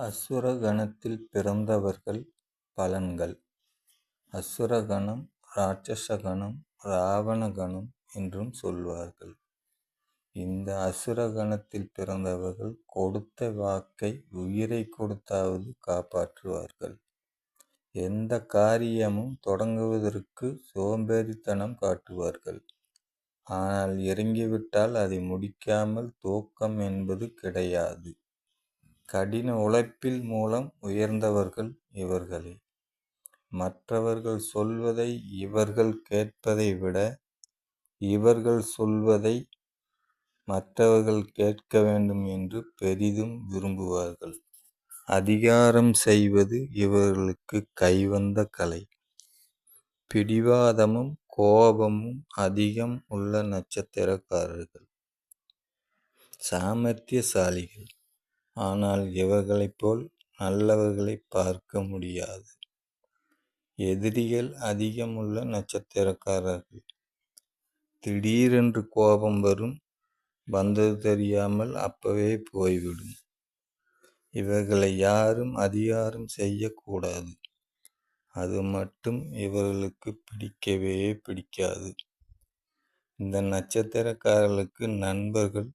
அசுர கணத்தில் பிறந்தவர்கள் பலன்கள். அசுர கணம், ராட்சச கணம், ராவண கணம் என்றும் சொல்வார்கள். இந்த அசுர கணத்தில் பிறந்தவர்கள் கொடுத்த வாக்கை உயிரை கொடுத்தாவது காப்பாற்றுவார்கள். எந்த காரியமும் தொடங்குவதற்கு சோம்பேறித்தனம் காட்டுவார்கள். ஆனால் இறங்கிவிட்டால் அதை முடிக்காமல் துவக்கம் என்பது கிடையாது. கடின உழைப்பில் மூலம் உயர்ந்தவர்கள் இவர்களே. மற்றவர்கள் சொல்வதை இவர்கள் கேட்பதை விட இவர்கள் சொல்வதை மற்றவர்கள் கேட்க வேண்டும் என்று பெரிதும் விரும்புவார்கள். அதிகாரம் செய்வது இவர்களுக்கு கைவந்த கலை. பிடிவாதமும் கோபமும் அதிகம் உள்ள நட்சத்திரக்காரர்கள். சாமர்த்தியசாலிகள். ஆனால் இவர்களைப் போல் நல்லவர்களை பார்க்க முடியாது. எதிரிகள் அதிகம் உள்ள நட்சத்திரக்காரர்கள். திடீரென்று கோபம் வரும், வந்தது தெரியாமல் அப்பவே போய்விடும். இவர்களை யாரும் அதிகாரம் செய்யக்கூடாது. அது மட்டும் இவர்களுக்கு பிடிக்கவே பிடிக்காது. இந்த நட்சத்திரக்காரர்களுக்கு நண்பர்கள்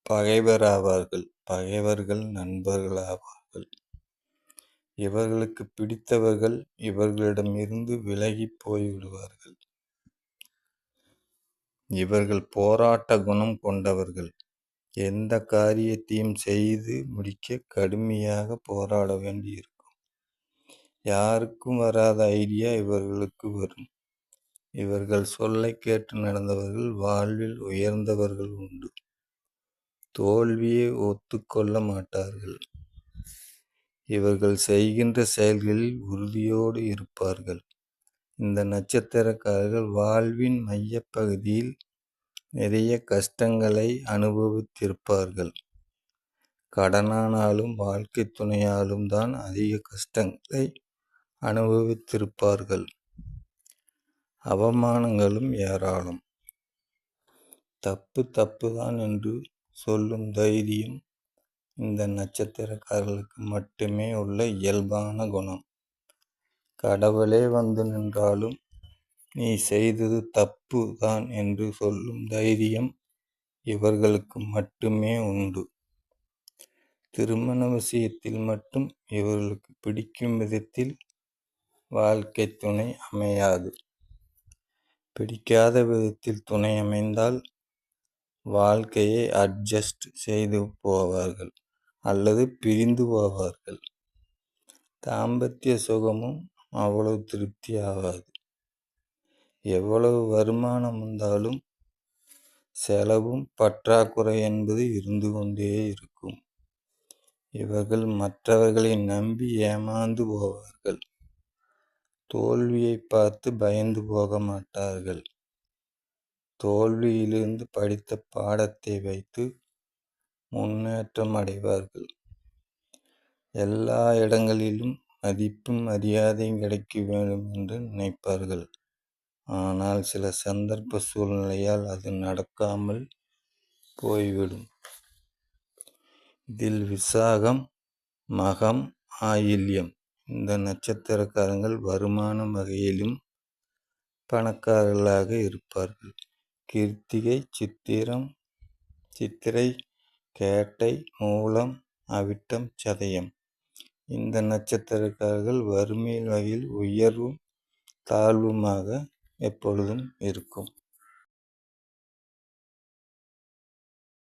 பகைவராவார்கள், பகைவர்கள் நண்பர்களாவார்கள். இவர்களுக்கு பிடித்தவர்கள் இவர்களிடமிருந்து விலகி போய்விடுவார்கள். இவர்கள் போராட்ட குணம் கொண்டவர்கள். எந்த காரியத்தையும் செய்து முடிக்க கடுமையாக போராட வேண்டியிருக்கும். யாருக்கும் வராத ஐடியா இவர்களுக்கு வரும். இவர்கள் சொல்லை கேட்டு நடந்தவர்கள் வாழ்வில் உயர்ந்தவர்கள் உண்டு. தோல்வியை ஒத்துக்கொள்ள மாட்டார்கள். இவர்கள் செய்கின்ற செயல்களில் உறுதியோடு இருப்பார்கள். இந்த நட்சத்திரக்காரர்கள் வாழ்வின் மையப்பகுதியில் நிறைய கஷ்டங்களை அனுபவித்திருப்பார்கள். கடனானாலும் வாழ்க்கை துணையாலும் தான் அதிக கஷ்டங்களை அனுபவித்திருப்பார்கள். அவமானங்களும் ஏராளம். தப்பு தப்புதான் என்று சொல்லும் தைரியம் இந்த நட்சத்திரக்காரர்களுக்கு மட்டுமே உள்ள இயல்பான குணம். கடவுளே வந்து நின்றாலும் நீ செய்தது தப்பு தான் என்று சொல்லும் தைரியம் இவர்களுக்கு மட்டுமே உண்டு. திருமண விஷயத்தில் மட்டும் இவர்களுக்கு பிடிக்கும் விதத்தில் வாழ்க்கை துணை அமையாது. பிடிக்காத விதத்தில் துணை அமைந்தால் வாழ்க்கையை அட்ஜஸ்ட் செய்து போவார்கள் அல்லது பிரிந்து போவார்கள். தாம்பத்திய சுகமும் அவ்வளவு திருப்தி ஆகாது. எவ்வளவு வருமானம் வந்தாலும் செலவும் பற்றாக்குறை என்பது இருந்து கொண்டே இருக்கும். இவர்கள் மற்றவர்களை நம்பி ஏமாந்து போவார்கள். தோல்வியை பார்த்து பயந்து போக மாட்டார்கள். தோல்வியிலிருந்து படித்த பாடத்தை வைத்து முன்னேற்றம் அடைவார்கள். எல்லா இடங்களிலும் மதிப்பும் மரியாதையும் கிடைக்க வேண்டும் என்று நினைப்பார்கள். ஆனால் சில சந்தர்ப்ப சூழ்நிலையால் அது நடக்காமல் போய்விடும். இதில் விசாகம், மகம், ஆயில்யம் இந்த நட்சத்திரக்காரங்கள் வருமானம் வகையிலும் பணக்காரர்களாக இருப்பார்கள். கிருத்திகை, சித்திரை, கேட்டை, மூலம், அவிட்டம், சதயம் இந்த நட்சத்திரக்காரர்கள் வறுமையின் வகையில் உயர்வும் தாழ்வுமாக எப்பொழுதும் இருக்கும்.